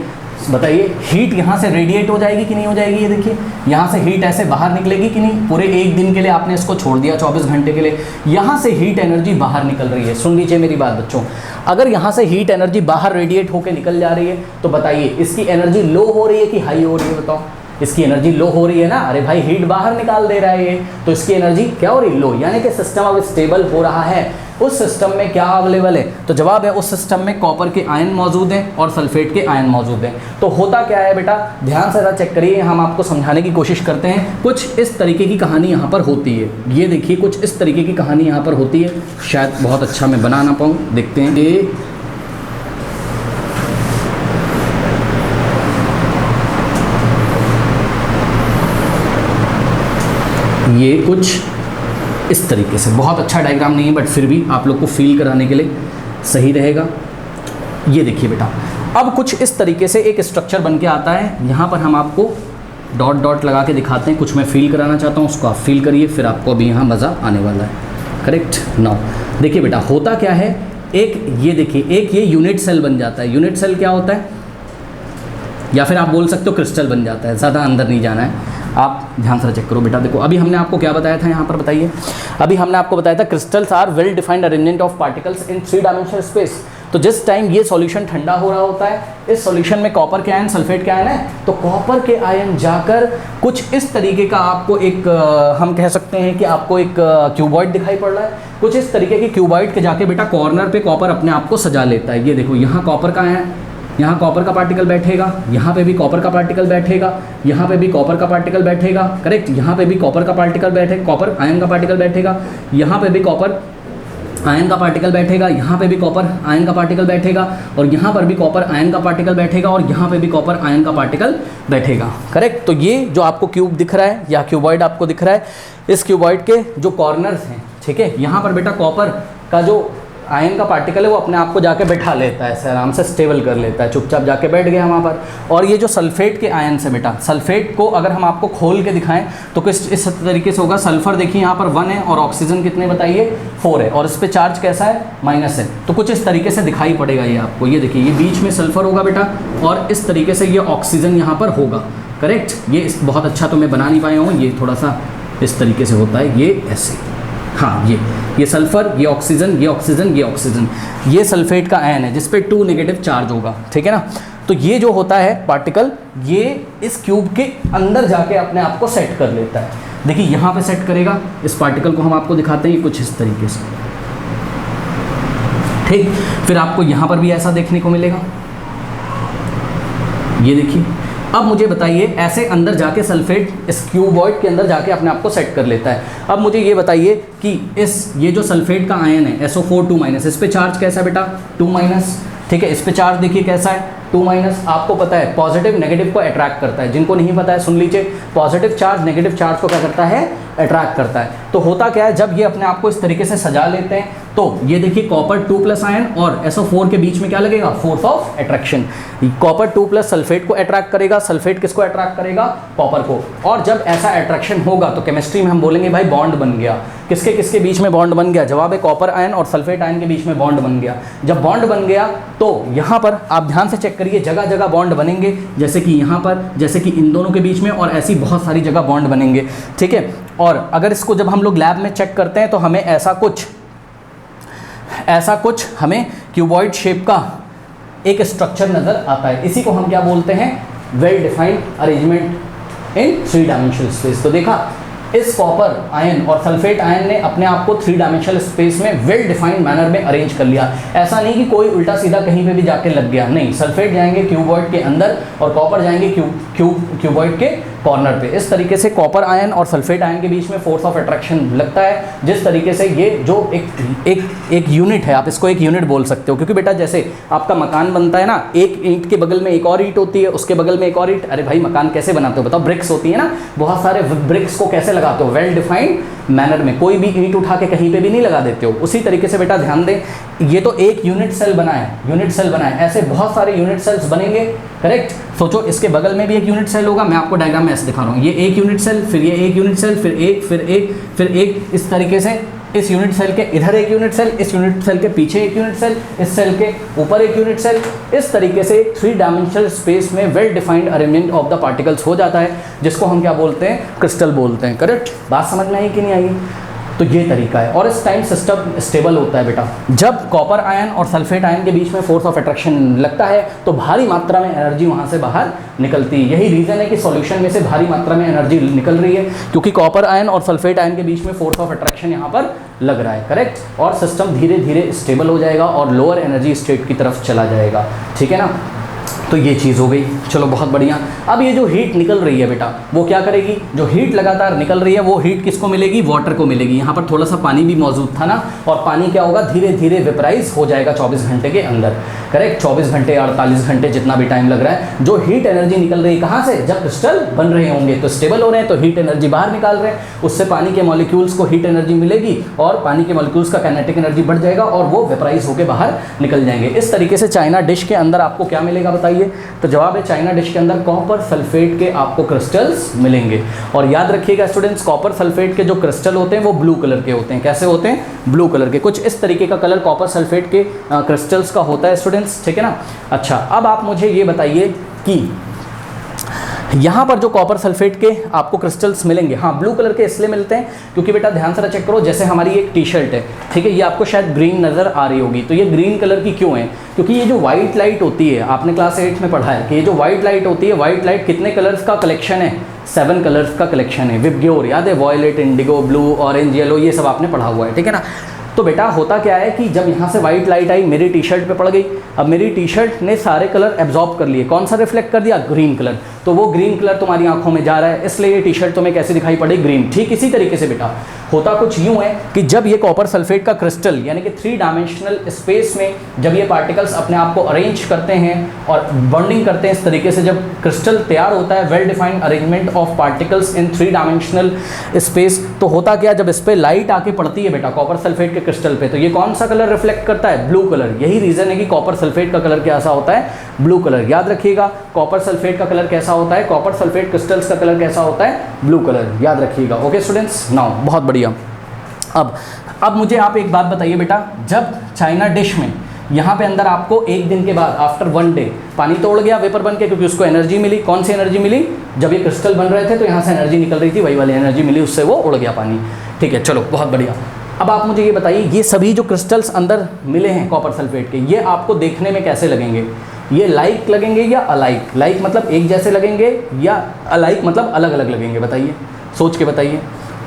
हीट यहाँ से रेडिएट हो जाएगी कि नहीं हो जाएगी। ये देखिए यहाँ से हीट ऐसे बाहर निकलेगी कि नहीं। पूरे एक दिन के लिए आपने इसको छोड़ दिया, 24 घंटे के लिए, यहाँ से हीट एनर्जी बाहर निकल रही है। सुन लीजिए मेरी बात बच्चों, अगर यहाँ से हीट एनर्जी बाहर रेडिएट होकर निकल जा रही है तो बताइए इसकी एनर्जी लो हो रही है कि हाई हो रही है, बताओ। इसकी एनर्जी लो हो रही है ना, अरे भाई हीट बाहर निकाल दे रहा है ये, तो इसकी एनर्जी क्या हो रही है, लो। यानी कि सिस्टम अब स्टेबल हो रहा है। उस सिस्टम में क्या अवेलेबल है, तो जवाब है उस सिस्टम में कॉपर के आयन मौजूद हैं और सल्फेट के आयन मौजूद हैं। तो होता क्या है बेटा, ध्यान से चेक करिए, हम आपको समझाने की कोशिश करते हैं। कुछ इस तरीके की कहानी यहाँ पर होती है, ये देखिए कुछ इस तरीके की कहानी यहाँ पर होती है। शायद बहुत अच्छा मैं बना ना पाऊँ, देखते हैं। ये कुछ इस तरीके से, बहुत अच्छा डायग्राम नहीं है बट फिर भी आप लोग को फील कराने के लिए सही रहेगा। ये देखिए बेटा, अब कुछ इस तरीके से एक स्ट्रक्चर बन के आता है। यहाँ पर हम आपको डॉट डॉट लगा के दिखाते हैं, कुछ मैं फील कराना चाहता हूँ, उसको आप फील करिए, फिर आपको अभी यहाँ मज़ा आने वाला है। करेक्ट। नाउ देखिए बेटा, होता क्या है, एक ये देखिए, एक ये यूनिट सेल बन जाता है। यूनिट सेल क्या होता है, या फिर आप बोल सकते हो क्रिस्टल बन जाता है। ज़्यादा अंदर नहीं जाना है, आप ध्यान से चेक करो बेटा। देखो अभी हमने आपको क्या बताया था यहाँ पर, बताइए। अभी हमने आपको बताया था crystals are well defined arrangement of particles in 3 dimensional space. तो जिस टाइम ये सॉल्यूशन ठंडा हो रहा होता है, इस सॉल्यूशन में कॉपर के आयन, सल्फेट के आयन है, तो कॉपर के आयन जाकर कुछ इस तरीके का आपको एक हम कह सकते हैं कि आपको एक क्यूबॉइड दिखाई पड़ रहा है। कुछ इस तरीके के क्यूबॉइड के जाके बेटा कॉर्नर पे कॉपर अपने आप को सजा लेता है। ये देखो यहाँ कॉपर का आयन, यहाँ कॉपर का पार्टिकल बैठेगा, यहाँ पे भी कॉपर का पार्टिकल बैठेगा, यहाँ पे भी कॉपर का पार्टिकल बैठेगा। करेक्ट, यहाँ पे भी कॉपर का पार्टिकल बैठेगा, कॉपर आयन का पार्टिकल बैठेगा, यहाँ पे भी कॉपर आयन का पार्टिकल बैठेगा, यहाँ पे भी कॉपर आयन का पार्टिकल बैठेगा, और यहाँ पर भी कॉपर आयन का पार्टिकल बैठेगा, और यहाँ पे भी कॉपर आयन का पार्टिकल बैठेगा। करेक्ट। तो ये जो आपको क्यूब दिख रहा है या क्यूबॉइड आपको दिख रहा है, इस क्यूबॉइड के जो कॉर्नर्स हैं, ठीक है, यहाँ पर बेटा कॉपर का जो आयन का पार्टिकल है वो अपने आप को जाके बैठा लेता है, ऐसे आराम से स्टेबल कर लेता है, चुपचाप जाके बैठ गया वहाँ पर। और ये जो सल्फेट के आयन से बेटा, सल्फेट को अगर हम आपको खोल के दिखाएं तो किस इस तरीके से होगा। सल्फर देखिए यहाँ पर 1 है और ऑक्सीजन कितने बताइए 4 है, और इस पर चार्ज कैसा है माइनस है, तो कुछ इस तरीके से दिखाई पड़ेगा ये आपको। ये देखिए, ये बीच में सल्फर होगा बेटा, और इस तरीके से ये ऑक्सीजन यहाँ पर होगा। करेक्ट। ये बहुत अच्छा तो मैं बना नहीं पाया हूँ, ये थोड़ा सा इस तरीके से होता है, ये ऐसे। हाँ, ये सल्फर, ये ऑक्सीजन, ये ऑक्सीजन, ये ऑक्सीजन, ये सल्फेट का आयन है जिस पे 2 नेगेटिव चार्ज होगा, ठीक है ना। तो ये जो होता है पार्टिकल, ये इस क्यूब के अंदर जाके अपने आप को सेट कर लेता है। देखिए यहाँ पे सेट करेगा, इस पार्टिकल को हम आपको दिखाते हैं कुछ इस तरीके से, ठीक। फिर आपको यहाँ पर भी ऐसा देखने को मिलेगा, ये देखिए। अब मुझे बताइए, ऐसे अंदर जाके सल्फेट इस क्यूबॉइड के अंदर जाके अपने आप को सेट कर लेता है। अब मुझे ये बताइए कि ये जो सल्फेट का आयन है SO4 इस पे चार्ज कैसा है बेटा 2-, ठीक है। इस पे चार्ज देखिए कैसा है 2-। आपको पता है पॉजिटिव नेगेटिव को अट्रैक्ट करता है, जिनको नहीं पता है सुन लीजिए, पॉजिटिव चार्ज नेगेटिव चार्ज को क्या करता है, अट्रैक्ट करता है। तो होता क्या है, जब ये अपने आप को इस तरीके से सजा लेते हैं तो ये देखिए कॉपर 2+ आयन और SO4 के बीच में क्या लगेगा, force of attraction. Copper 2+ sulphate को अट्रैक्ट करेगा, सल्फेट किसको अट्रैक्ट करेगा, कॉपर को। और जब ऐसा अट्रैक्शन होगा तो केमिस्ट्री में हम बोलेंगे भाई बॉन्ड बन गया। किसके किसके बीच में बॉन्ड बन गया, जवाब है कॉपर आयन और सल्फेट आयन के बीच में बॉन्ड बन गया। जब बॉन्ड बन गया तो यहाँ पर आप ध्यान से चेक करिए, जगह जगह बॉन्ड बनेंगे, जैसे कि यहाँ पर, जैसे कि इन दोनों के बीच में, और ऐसी बहुत सारी जगह बॉन्ड बनेंगे, ठीक है। और अगर इसको जब हम लोग लैब में चेक करते हैं तो हमें ऐसा कुछ हमें क्यूबॉइड शेप का एक स्ट्रक्चर नज़र आता है। इसी को हम क्या बोलते हैं, वेल डिफाइंड अरेंजमेंट इन 3 डायमेंशनल स्पेस। तो देखा, इस कॉपर आयन और सल्फेट आयन ने अपने आप को 3 डायमेंशनल स्पेस में वेल डिफाइंड मैनर में अरेंज कर लिया। ऐसा नहीं कि कोई उल्टा सीधा कहीं पे भी जाके लग गया, नहीं। सल्फेट जाएंगे क्यूबॉइड के अंदर और कॉपर जाएंगे क्यूबॉइड के कॉर्नर पे। इस तरीके से कॉपर आयन और सल्फेट आयन के बीच में फोर्स ऑफ अट्रैक्शन लगता है, जिस तरीके से ये जो एक यूनिट है, आप इसको एक यूनिट बोल सकते हो। क्योंकि बेटा जैसे आपका मकान बनता है ना, एक ईंट के बगल में एक और ईंट होती है, उसके बगल में एक और ईंट। अरे भाई मकान कैसे बनाते हो बताओ, ब्रिक्स होती है ना, बहुत सारे ब्रिक्स को कैसे लगाते हो, वेल डिफाइंड मैनर में, कोई भी ईंट उठा के कहीं पे भी नहीं लगा देते हो। उसी तरीके से बेटा ध्यान दें, ये तो एक यूनिट सेल बना है, ऐसे बहुत सारे यूनिट सेल्स बनेंगे। करेक्ट। सोचो, इसके बगल में भी एक यूनिट सेल होगा, मैं आपको डायग्राम में ऐसे दिखा रहा हूँ, ये एक यूनिट सेल, फिर ये एक यूनिट सेल, फिर एक, इस तरीके से इस यूनिट सेल के इधर एक यूनिट सेल, इस यूनिट सेल के पीछे एक यूनिट सेल, इस सेल के ऊपर एक यूनिट सेल। इस तरीके से 3 डायमेंशनल स्पेस में well defined arrangement of the particles हो जाता है, जिसको हम क्या बोलते हैं, क्रिस्टल बोलते हैं। करेक्ट। बात समझ में आई कि नहीं आई? तो ये तरीका है। और इस टाइम सिस्टम स्टेबल होता है बेटा। जब कॉपर आयन और सल्फेट आयन के बीच में फोर्स ऑफ अट्रैक्शन लगता है तो भारी मात्रा में एनर्जी वहाँ से बाहर निकलती है। यही रीज़न है कि सॉल्यूशन में से भारी मात्रा में एनर्जी निकल रही है, क्योंकि कॉपर आयन और सल्फेट आयन के बीच में फोर्स ऑफ अट्रैक्शन यहाँ पर लग रहा है। करेक्ट। और सिस्टम धीरे धीरे स्टेबल हो जाएगा और लोअर एनर्जी स्टेट की तरफ चला जाएगा। ठीक है ना। तो ये चीज़ हो गई। चलो बहुत बढ़िया। अब ये जो हीट निकल रही है बेटा, वो क्या करेगी, जो हीट लगातार निकल रही है वो हीट किसको मिलेगी, वाटर को मिलेगी। यहाँ पर थोड़ा सा पानी भी मौजूद था ना, और पानी क्या होगा, धीरे धीरे वेपराइज हो जाएगा 24 घंटे के अंदर। करेक्ट। 24 घंटे 48 घंटे जितना भी टाइम लग रहा है। जो हीट एनर्जी निकल रही है कहाँ से, जब क्रिस्टल बन रहे होंगे तो स्टेबल हो रहे हैं तो हीट एनर्जी बाहर निकाल रहे हैं, उससे पानी के मॉलिक्यूल्स को हीट एनर्जी मिलेगी और पानी के मॉलिक्यूल्स का काइनेटिक एनर्जी बढ़ जाएगा और वो वेपराइज होकर बाहर निकल जाएंगे। इस तरीके से चाइना डिश के अंदर आपको क्या मिलेगा बताइए, तो जवाब है चाइना डिश के अंदर कॉपर सल्फेट के आपको क्रिस्टल्स मिलेंगे। और याद रखिएगा स्टूडेंट्स, कॉपर सल्फेट के जो क्रिस्टल होते हैं वो ब्लू कलर के होते हैं। कैसे होते हैं, ब्लू कलर के। कुछ इस तरीके का कलर कॉपर सल्फेट के क्रिस्टल्स का होता है स्टूडेंट्स। ठीक है ना। अच्छा, अब आप मुझे ये बताइए कि यहाँ पर जो कॉपर सल्फेट के आपको क्रिस्टल्स मिलेंगे, हाँ ब्लू कलर के इसलिए मिलते हैं क्योंकि बेटा ध्यान से चेक करो, जैसे हमारी एक टी शर्ट है, ठीक है, ये आपको शायद ग्रीन नज़र आ रही होगी। तो ये ग्रीन कलर की क्यों है, क्योंकि ये जो वाइट लाइट होती है, आपने क्लास 8 में पढ़ा है कि ये जो वाइट लाइट होती है, वाइट लाइट कितने कलर्स का कलेक्शन है, 7 कलर्स का कलेक्शन है। विबग्योर याद है, violet, indigo, blue, orange, yellow, ये सब आपने पढ़ा हुआ है। ठीक है ना। तो बेटा होता क्या है कि जब यहाँ से वाइट लाइट आई, मेरी टी शर्ट पे पड़ गई। अब मेरी टी शर्ट ने सारे कलर एब्जॉर्ब कर लिए, कौन सा रिफ्लेक्ट कर दिया, ग्रीन कलर। तो वो ग्रीन कलर तुम्हारी आंखों में जा रहा है, इसलिए ये टी शर्ट तुम्हें कैसी दिखाई पड़ी, ग्रीन। ठीक इसी तरीके से बेटा होता कुछ यूँ है कि जब ये कॉपर सल्फेट का क्रिस्टल यानी कि 3 डायमेंशनल स्पेस में जब ये पार्टिकल्स अपने आप को अरेंज करते हैं और बॉन्डिंग करते हैं इस तरीके से, जब क्रिस्टल तैयार होता है, well defined arrangement of particles in 3 dimensional space, तो होता क्या, जब इस पर लाइट आके पड़ती है बेटा कॉपर सल्फेट के क्रिस्टल पे, तो ये कौन सा कलर रिफ्लेक्ट करता है, ब्लू कलर। यही रीजन है कि कॉपर सल्फेट का कलर कैसा होता है, ब्लू कलर। याद रखिएगा कॉपर सल्फेट का कलर कैसा होता है, कॉपर सल्फेट क्रिस्टल्स का कलर कैसा होता है, ब्लू कलर। याद रखिएगा। ओके स्टूडेंट्स, नाउ बहुत बढ़िया। अब मुझे आप एक बात बताइए बेटा, जब चाइना डिश में यहाँ पे अंदर आपको एक दिन के बाद आफ्टर 1 डे पानी तो उड़ गया वेपर बन के, क्योंकि उसको एनर्जी मिली। कौन सी एनर्जी मिली, जब ये क्रिस्टल बन रहे थे तो यहाँ से एनर्जी निकल रही थी, वही वाली एनर्जी मिली, उससे वो उड़ गया पानी। ठीक है, चलो बहुत बढ़िया। अब आप मुझे ये बताइए, ये सभी जो क्रिस्टल्स अंदर मिले हैं कॉपर सल्फेट के, ये आपको देखने में कैसे लगेंगे, ये लाइक लगेंगे या अलाइक? लाइक मतलब एक जैसे लगेंगे या अलाइक मतलब अलग अलग लगेंगे, बताइए, सोच के बताइए।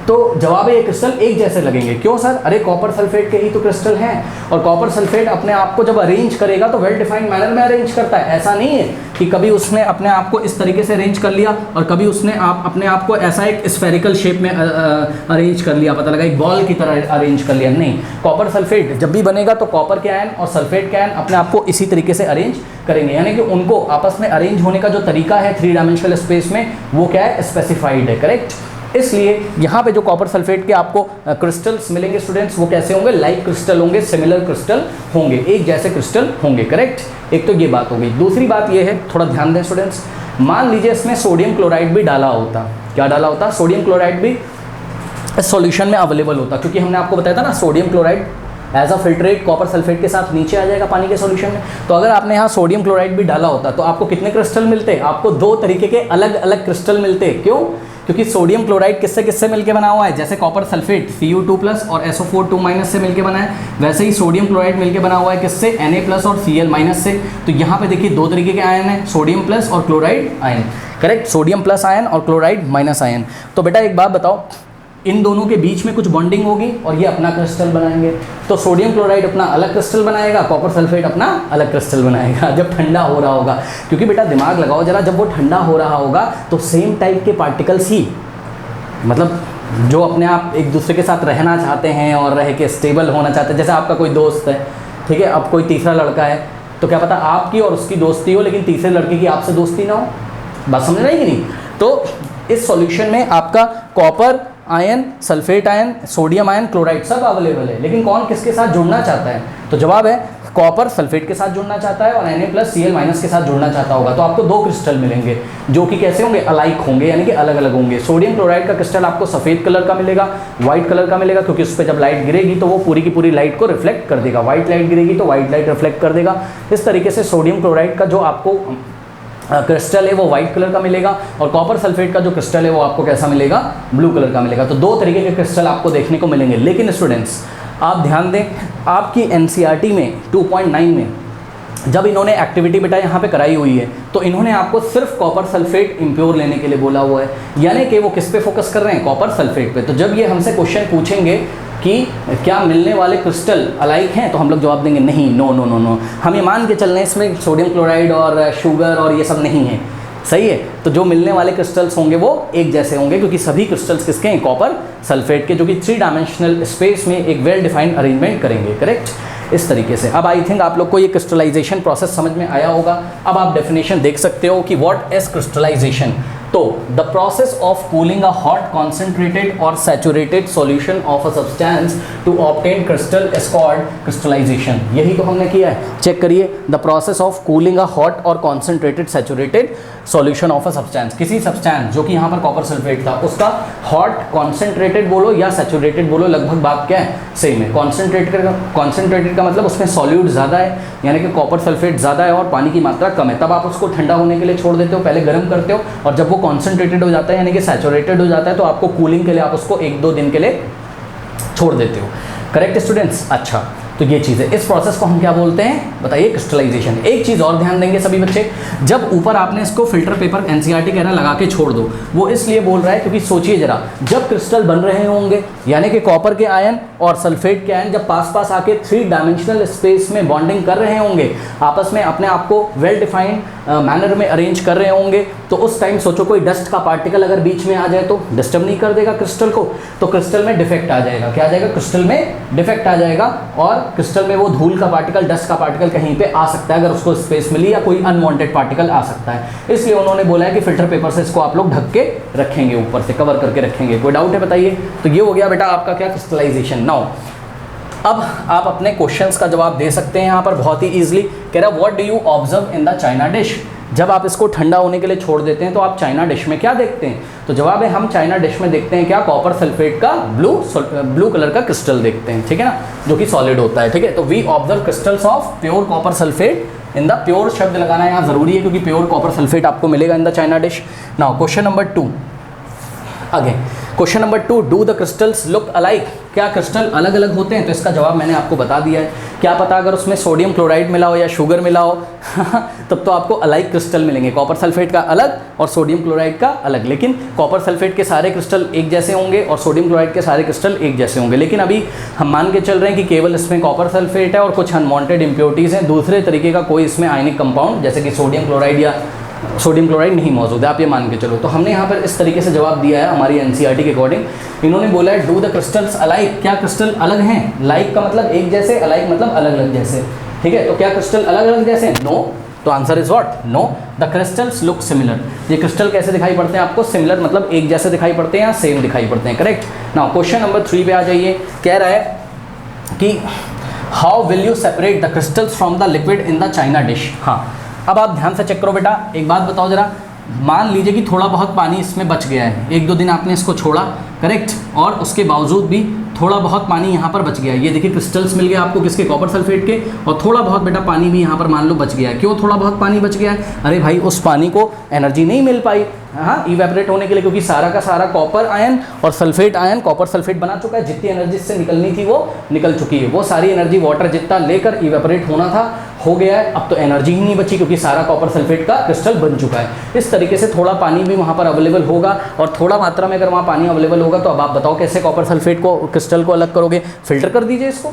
तो जवाब है ये क्रिस्टल एक जैसे लगेंगे। क्यों सर, अरे कॉपर सल्फेट के ही तो क्रिस्टल हैं, और कॉपर सल्फेट अपने आप को जब अरेंज करेगा तो वेल डिफाइंड मैनर में अरेंज करता है। ऐसा नहीं है कि कभी उसने अपने आप को इस तरीके से अरेंज कर लिया और कभी उसने अपने आप को ऐसा एक स्फेरिकल शेप में अरेंज कर लिया, पता लगा एक बॉल की तरह अरेंज कर लिया। नहीं, कॉपर सल्फेट जब भी बनेगा तो कॉपर के आयन और सल्फेट के आयन अपने आप को इसी तरीके से अरेंज करेंगे, यानी कि उनको आपस में अरेंज होने का जो तरीका है 3 डायमेंशनल स्पेस में, वो क्या है, स्पेसिफाइड है। करेक्ट। इसलिए यहाँ पे जो कॉपर सल्फेट के आपको क्रिस्टल्स मिलेंगे स्टूडेंट्स, वो कैसे होंगे, लाइक क्रिस्टल होंगे, सिमिलर क्रिस्टल होंगे, एक जैसे क्रिस्टल होंगे। करेक्ट। एक तो ये बात हो गई। दूसरी बात ये है, थोड़ा ध्यान दें स्टूडेंट्स, मान लीजिए इसमें सोडियम क्लोराइड भी डाला होता। क्या डाला होता, सोडियम क्लोराइड भी इस सॉल्यूशन में अवेलेबल होता, क्योंकि हमने आपको बताया था ना sodium chloride as a filtrate copper sulphate के साथ नीचे आ जाएगा पानी के सॉल्यूशन में। तो अगर आपने यहाँ सोडियम क्लोराइड भी डाला होता तो आपको कितने क्रिस्टल मिलते, आपको 2 तरीके के अलग अलग क्रिस्टल मिलते। क्यों, क्योंकि सोडियम क्लोराइड किससे किससे मिलके बना हुआ है, जैसे कॉपर सल्फेट Cu2+ और SO4 से मिलके बना है, वैसे ही सोडियम क्लोराइड मिलके बना हुआ है किससे, Na+ और Cl- से। तो यहाँ पे देखिए 2 तरीके के आयन हैं, सोडियम प्लस और chloride ion. Correct, sodium plus ion और क्लोराइड माइनस आयन। तो बेटा एक बात बताओ, इन दोनों के बीच में कुछ बॉन्डिंग होगी और ये अपना क्रिस्टल बनाएंगे। तो सोडियम क्लोराइड अपना अलग क्रिस्टल बनाएगा, कॉपर सल्फेट अपना अलग क्रिस्टल बनाएगा जब ठंडा हो रहा होगा। क्योंकि बेटा दिमाग लगाओ जरा, जब वो ठंडा हो रहा होगा तो सेम टाइप के पार्टिकल्स ही, मतलब जो अपने आप एक दूसरे के साथ रहना चाहते हैं और रह के स्टेबल होना चाहते हैं, जैसे आपका कोई दोस्त है, ठीक है, अब कोई तीसरा लड़का है, तो क्या पता आपकी और उसकी दोस्ती हो लेकिन तीसरे लड़के की आपसे दोस्ती ना हो। बात समझ रही कि नहीं? तो इस सॉल्यूशन में आपका copper ion, sulphate ion, sodium ion, chloride सब अवेलेबल है, लेकिन कौन किसके साथ जुड़ना चाहता है? तो जवाब है कॉपर सल्फेट के साथ जुड़ना चाहता है और Na+Cl- के साथ जुड़ना चाहता होगा। तो आपको 2 क्रिस्टल मिलेंगे जो कि कैसे होंगे, अलाइक होंगे, यानी कि अलग अलग होंगे। सोडियम क्लोराइड का क्रिस्टल आपको सफ़ेद कलर का मिलेगा, व्हाइट कलर का मिलेगा, क्योंकि उस पर जब लाइट गिरेगी तो वो पूरी की पूरी लाइट को रिफ्लेक्ट कर देगा। व्हाइट लाइट गिरेगी तो व्हाइट लाइट रिफ्लेक्ट कर देगा। इस तरीके से सोडियम क्लोराइड का जो आपको क्रिस्टल है वो वाइट कलर का मिलेगा और कॉपर सल्फेट का जो क्रिस्टल है वो आपको कैसा मिलेगा, ब्लू कलर का मिलेगा। तो 2 तरीके के क्रिस्टल आपको देखने को मिलेंगे। लेकिन स्टूडेंट्स आप ध्यान दें, आपकी NCERT में 2.9 में जब इन्होंने एक्टिविटी बेटा यहाँ पे कराई हुई है तो इन्होंने आपको सिर्फ कॉपर सल्फेट इम्प्योर लेने के लिए बोला हुआ है, यानी कि वो किस पे फोकस कर रहे हैं, कॉपर सल्फेट पे। तो जब ये हमसे क्वेश्चन पूछेंगे कि क्या मिलने वाले क्रिस्टल अलाइक हैं, तो हम लोग जवाब देंगे नहीं, नो नो नो नो। हम ये मान के चल रहे हैं इसमें सोडियम क्लोराइड और शुगर और ये सब नहीं है, सही है। तो जो मिलने वाले क्रिस्टल्स होंगे वो एक जैसे होंगे, क्योंकि सभी क्रिस्टल्स किसके हैं, कॉपर सल्फेट के, जो कि 3 डायमेंशनल स्पेस में एक वेल डिफाइंड अरेंजमेंट करेंगे। करेक्ट, इस तरीके से। अब आई थिंक आप लोग को ये क्रिस्टलाइजेशन प्रोसेस समझ में आया होगा। अब आप डेफिनेशन देख सकते हो कि व्हाट इज क्रिस्टलाइजेशन। तो the process of cooling a hot concentrated और saturated solution of a substance to obtain crystal is called crystallisation. यही तो हमने किया है। चेक करिए, the process of cooling a hot और concentrated saturated solution of a substance, किसी सब्सटेंस जो कि यहाँ पर कॉपर सल्फेट था उसका हॉट कॉन्सेंट्रेटेड बोलो या सैचुरेटेड बोलो, लगभग बात क्या है, सेम है। कॉन्सेंट्रेटेड का मतलब उसमें सॉल्यूट ज़्यादा है, यानी कि कॉपर सल्फेट ज़्यादा है और पानी की मात्रा कम है, तब आप उसको ठंडा होने के लिए छोड़ देते हो, पहले गर्म करते हो, और जब वो कॉन्सेंट्रेटेड हो जाता है यानी कि सैचुरेटेड हो जाता है तो आपको कूलिंग के लिए आप उसको 1-2 दिन के लिए छोड़ देते हो। Correct students? अच्छा, तो ये चीज़ है, इस प्रोसेस को हम क्या बोलते हैं बताइए, क्रिस्टलाइजेशन। एक चीज़ और ध्यान देंगे सभी बच्चे, जब ऊपर आपने इसको फिल्टर पेपर एनसीईआरटी कह रहा है लगा के छोड़ दो, वो इसलिए बोल रहा है क्योंकि सोचिए जरा, जब क्रिस्टल बन रहे होंगे यानी कि कॉपर के आयन और सल्फेट के आयन जब पास पास आके 3 डायमेंशनल स्पेस में बॉन्डिंग कर रहे होंगे, आपस में अपने आप को वेल डिफाइंड मैनर में अरेंज कर रहे होंगे, तो उस टाइम सोचो कोई डस्ट का पार्टिकल अगर बीच में आ जाए तो डिस्टर्ब नहीं कर देगा क्रिस्टल को, तो क्रिस्टल में डिफेक्ट आ जाएगा। क्या आ जाएगा? क्रिस्टल में डिफेक्ट आ जाएगा, और क्रिस्टल में वो धूल का पार्टिकल, डस्ट का पार्टिकल कहीं पे आ सकता है अगर उसको स्पेस मिली, या कोई अनवांटेड पार्टिकल आ सकता है। इसलिए उन्होंने बोला है कि फिल्टर पेपर से इसको आप लोग ढक के रखेंगे, ऊपर से कवर करके रखेंगे। कोई डाउट है बताइए? तो ये हो गया बेटा आपका क्या, क्रिस्टलाइजेशन। नाउ अब आप अपने क्वेश्चंस का जवाब दे सकते हैं यहाँ पर बहुत ही इजीली। कह रहा है what do you observe in the china dish. जब आप इसको ठंडा होने के लिए छोड़ देते हैं तो आप चाइना डिश में क्या देखते हैं? तो जवाब है हम चाइना डिश में देखते हैं क्या, कॉपर सल्फेट का ब्लू कलर का क्रिस्टल देखते हैं, ठीक है ना, जो कि सॉलिड होता है, ठीक है। तो we observe crystals of pure copper sulphate in the, pure शब्द लगाना यहाँ जरूरी है क्योंकि प्योर कॉपर सल्फेट आपको मिलेगा इन the china dish. Now question number 2 again, question number 2, do the crystals look alike. क्या क्रिस्टल अलग अलग होते हैं? तो इसका जवाब मैंने आपको बता दिया है। क्या पता अगर उसमें सोडियम क्लोराइड मिला हो या शुगर मिला हो तब तो आपको अलाइक क्रिस्टल मिलेंगे, कॉपर सल्फेट का अलग और सोडियम क्लोराइड का अलग। लेकिन कॉपर सल्फेट के सारे क्रिस्टल एक जैसे होंगे और सोडियम क्लोराइड के सारे क्रिस्टल एक जैसे होंगे। लेकिन अभी हम मान के चल रहे हैं कि केवल इसमें कॉपर सल्फेट है और कुछ अनवांटेड इम्प्योरिटीज़ हैं, दूसरे तरीके का कोई इसमें आयनिक कंपाउंड जैसे कि सोडियम क्लोराइड या सोडियम क्लोराइड नहीं मौजूद है, आप ये मान के चलो। तो हमने यहाँ पर इस तरीके से जवाब दिया है हमारी एनसीईआरटी के अकॉर्डिंग। इन्होंने बोला है डू द क्रिस्टल्स अलाइक, क्या क्रिस्टल अलग हैं? लाइक का मतलब एक जैसे, अलाइक मतलब अलग अलग जैसे, ठीक है। तो क्या क्रिस्टल अलग अलग जैसे? नो। तो answer is what? No. The crystals look similar. ये क्रिस्टल कैसे दिखाई पड़ते हैं आपको? सिमिलर मतलब एक जैसे दिखाई पड़ते हैं या सेम दिखाई पड़ते हैं, करेक्ट। नाउ क्वेश्चन नंबर 3 पे आ जाइए। कह रहा है कि how will you separate the crystals from the liquid in the china dish. हाँ, अब आप ध्यान से चेक करो बेटा, एक बात बताओ जरा, मान लीजिए कि थोड़ा बहुत पानी इसमें बच गया है, 1-2 दिन आपने इसको छोड़ा, करेक्ट, और उसके बावजूद भी थोड़ा बहुत पानी यहाँ पर बच गया है। ये देखिए क्रिस्टल्स मिल गए आपको किसके, कॉपर सल्फेट के, और थोड़ा बहुत बेटा पानी भी यहाँ पर मान लो बच गया है। क्यों थोड़ा बहुत पानी बच गया है? अरे भाई उस पानी को एनर्जी नहीं मिल पाई, हाँ, इवेपोरेट होने के लिए, क्योंकि सारा का सारा कॉपर आयन और सल्फेट आयन कॉपर सल्फेट बना चुका है। जितनी एनर्जी इससे निकलनी थी वो निकल चुकी है, वो सारी एनर्जी वाटर जितना लेकर इवेपोरेट होना था हो गया है। अब तो एनर्जी ही नहीं बची क्योंकि सारा कॉपर सल्फेट का क्रिस्टल बन चुका है। इस तरीके से थोड़ा पानी भी वहाँ पर अवेलेबल होगा, और थोड़ा मात्रा में अगर वहाँ पानी अवेलेबल होगा तो अब आप बताओ कैसे कॉपर सल्फेट को, क्रिस्टल को अलग करोगे? फिल्टर कर दीजिए इसको।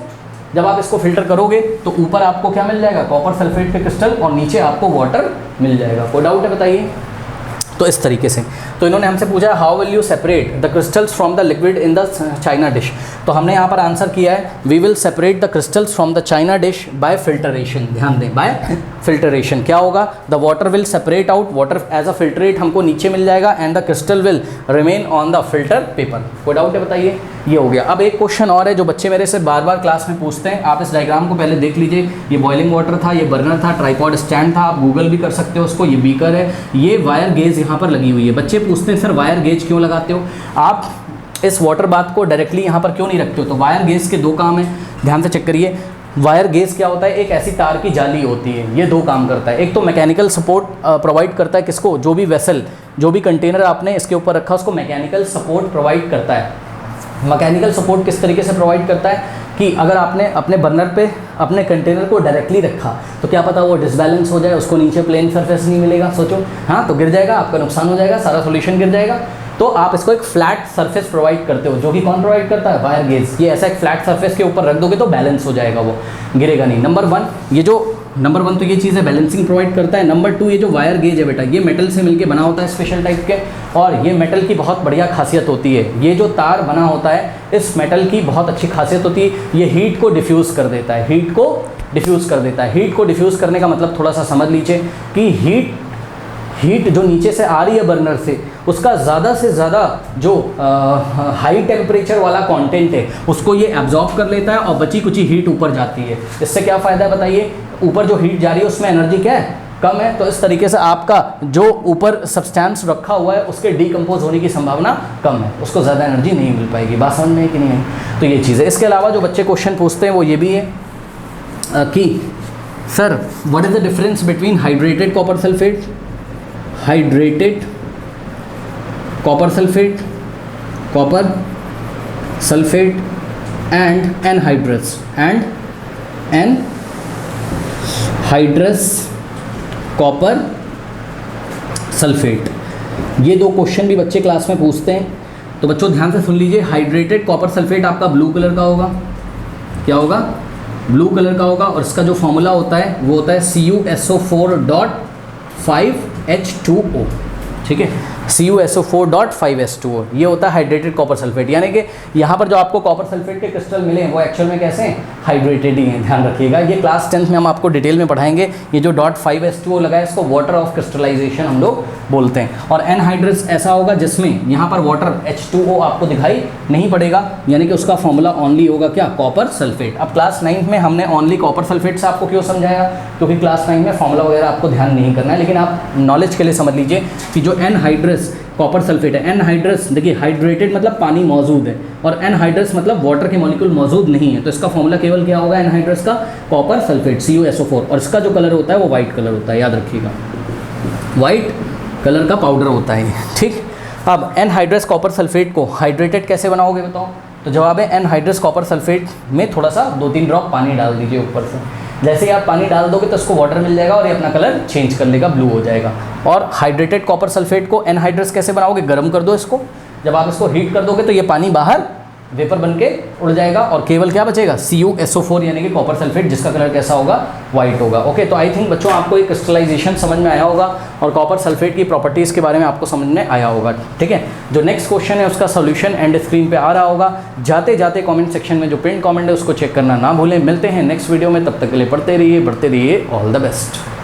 जब आप इसको फिल्टर करोगे तो ऊपर आपको क्या मिल जाएगा? कॉपर सल्फेट के क्रिस्टल, और नीचे आपको वाटर मिल जाएगा। कोई डाउट है बताइए? तो इस तरीके से तो इन्होंने हमसे पूछा how will you separate the crystals from the liquid in the china dish. तो हमने यहाँ पर आंसर किया है we will separate the crystals from the china dish by filtration. ध्यान दें, बाय फिल्टरेशन। क्या होगा? The water will separate out, water as a filtrate हमको नीचे मिल जाएगा, and the crystal will remain on the filter paper. कोई डाउट है बताइए? ये हो गया। अब एक क्वेश्चन और है जो बच्चे मेरे से बार बार क्लास में पूछते हैं, आप इस डायग्राम को पहले देख लीजिए। ये बॉइलिंग वाटर था, ये बर्नर था, ट्राइपॉड स्टैंड था, आप गूगल भी कर सकते हो उसको, ये बीकर है, ये वायर गेज यहाँ पर लगी हुई है। बच्चे पूछते हैं सर वायर गेज क्यों लगाते हो आप, इस वाटर बाथ को डायरेक्टली यहाँ पर क्यों नहीं रखते हो? तो वायर गेज के 2 काम हैं, ध्यान से चेक करिए। वायर गेज क्या होता है? एक ऐसी तार की जाली होती है, ये 2 काम करता है। एक तो मैकेनिकल सपोर्ट प्रोवाइड करता है किसको? जो भी वेसल, जो भी कंटेनर आपने इसके ऊपर रखा उसको मैकेनिकल सपोर्ट प्रोवाइड करता है। मैकेनिकल सपोर्ट किस तरीके से प्रोवाइड करता है कि अगर आपने अपने बर्नर पे अपने कंटेनर को डायरेक्टली रखा तो क्या पता वो डिसबैलेंस हो जाए, उसको नीचे प्लेन सरफेस नहीं मिलेगा, सोचो, हाँ, तो गिर जाएगा, आपका नुकसान हो जाएगा, सारा सॉल्यूशन गिर जाएगा। तो आप इसको एक फ्लैट सरफेस प्रोवाइड करते हो, जो कि कौन प्रोवाइड करता है? Wire gauge. ये ऐसा एक फ्लैट सरफेस के ऊपर रख दोगे तो बैलेंस हो जाएगा, वो गिरेगा नहीं। नंबर 1 ये जो नंबर 1 तो ये चीज़ है, बैलेंसिंग प्रोवाइड करता है। नंबर 2 ये जो वायर गेज है बेटा, ये मेटल से मिलके बना होता है स्पेशल टाइप के, और ये मेटल की बहुत बढ़िया खासियत होती है। ये जो तार बना होता है इस मेटल की बहुत अच्छी खासियत होती है, ये हीट को डिफ्यूज़ कर देता है, हीट को डिफ्यूज़ कर देता है। हीट को डिफ्यूज़ करने का मतलब थोड़ा सा समझ लीजिए कि हीट जो नीचे से आ रही है बर्नर से, उसका ज़्यादा से ज़्यादा जो हाई टेम्परेचर वाला कंटेंट है उसको ये एब्जॉर्ब कर लेता है, और बची कुची हीट ऊपर जाती है। इससे क्या फ़ायदा है बताइए? ऊपर जो हीट जा रही है उसमें एनर्जी क्या है? कम है। तो इस तरीके से आपका जो ऊपर सब्सटेंस रखा हुआ है उसके डीकम्पोज होने की संभावना कम है, उसको ज़्यादा एनर्जी नहीं मिल पाएगी। बात समझ में है कि नहीं है? तो ये चीज़ है। इसके अलावा जो बच्चे क्वेश्चन पूछते हैं वो ये भी है कि sir what is the difference between hydrated copper sulphate, hydrated copper sulphate, copper sulphate and anhydrous, and anhydrous copper sulphate. ये दो क्वेश्चन भी बच्चे क्लास में पूछते हैं, तो बच्चों ध्यान से सुन लीजिए। हाइड्रेटेड कॉपर सल्फेट आपका ब्लू कलर का होगा, क्या होगा, ब्लू कलर का होगा, और इसका जो फॉर्मूला होता है वो होता है CuSO4.5H2O, ठीक है, CuSO4.5H2O, ये होता है हाइड्रेटेड कॉपर सल्फेट। यानी कि यहाँ पर जो आपको कॉपर सल्फेट के क्रिस्टल मिले हैं वो एक्चुअल में कैसे हैं, हाइड्रेटेड ही हैं, ध्यान रखिएगा। ये क्लास 10th में हम आपको डिटेल में पढ़ाएंगे। ये जो .5H2O लगा है इसको वाटर ऑफ क्रिस्टलाइजेशन हम लोग बोलते हैं। और एनहाइड्रस ऐसा होगा जिसमें यहाँ पर वाटर H2O आपको दिखाई नहीं पड़ेगा, यानी कि उसका फॉर्मूला ओनली होगा क्या, कॉपर सल्फेट। अब क्लास 9th में हमने ओनली कॉपर सल्फेट से आपको क्यों समझाया, क्योंकि क्लास 9 में फॉर्मूला वगैरह आपको ध्यान नहीं करना है, लेकिन आप नॉलेज के लिए समझ लीजिए कि जो एनहाइड्रस कॉपर सल्फेट है, एनहाइड्रस देखिए हाइड्रेटेड मतलब पानी मौजूद है, और एनहाइड्रस मतलब वाटर के मॉलिक्यूल मौजूद नहीं है, तो इसका फॉर्मूला केवल क्या होगा एनहाइड्रस का, कॉपर सल्फेट CuSO4, और इसका जो कलर होता है वो वाइट कलर होता है, याद रखिएगा, वाइट कलर का पाउडर होता है, ठीक। अब एनहाइड्रस कॉपर सल्फेट को हाइड्रेटेड कैसे बनाओगे बताओ, तो जवाब है एनहाइड्रस कॉपर सल्फेट में थोड़ा सा 2-3 ड्रॉप पानी डाल दीजिए ऊपर से। जैसे ही आप पानी डाल दोगे तो इसको वाटर मिल जाएगा और ये अपना कलर चेंज कर लेगा, ब्लू हो जाएगा। और हाइड्रेटेड कॉपर सल्फेट को एनहाइड्रस कैसे बनाओगे, गर्म कर दो इसको, जब आप इसको हीट कर दोगे तो ये पानी बाहर वेपर बन के उड़ जाएगा, और केवल क्या बचेगा, CuSO4 यानी कि कॉपर सल्फेट, जिसका कलर कैसा होगा, वाइट होगा। ओके, तो आई थिंक बच्चों आपको एक क्रिस्टलाइजेशन समझ में आया होगा और कॉपर सल्फेट की प्रॉपर्टीज़ के बारे में आपको समझ में आया होगा, ठीक है। जो नेक्स्ट क्वेश्चन है उसका सोल्यूशन एंड स्क्रीन पे आ रहा होगा, जाते जाते कमेंट सेक्शन में जो पिन कमेंट है उसको चेक करना ना भूलें। मिलते हैं नेक्स्ट वीडियो में, तब तक के लिए पढ़ते रहिए, बढ़ते रहिए, ऑल द बेस्ट।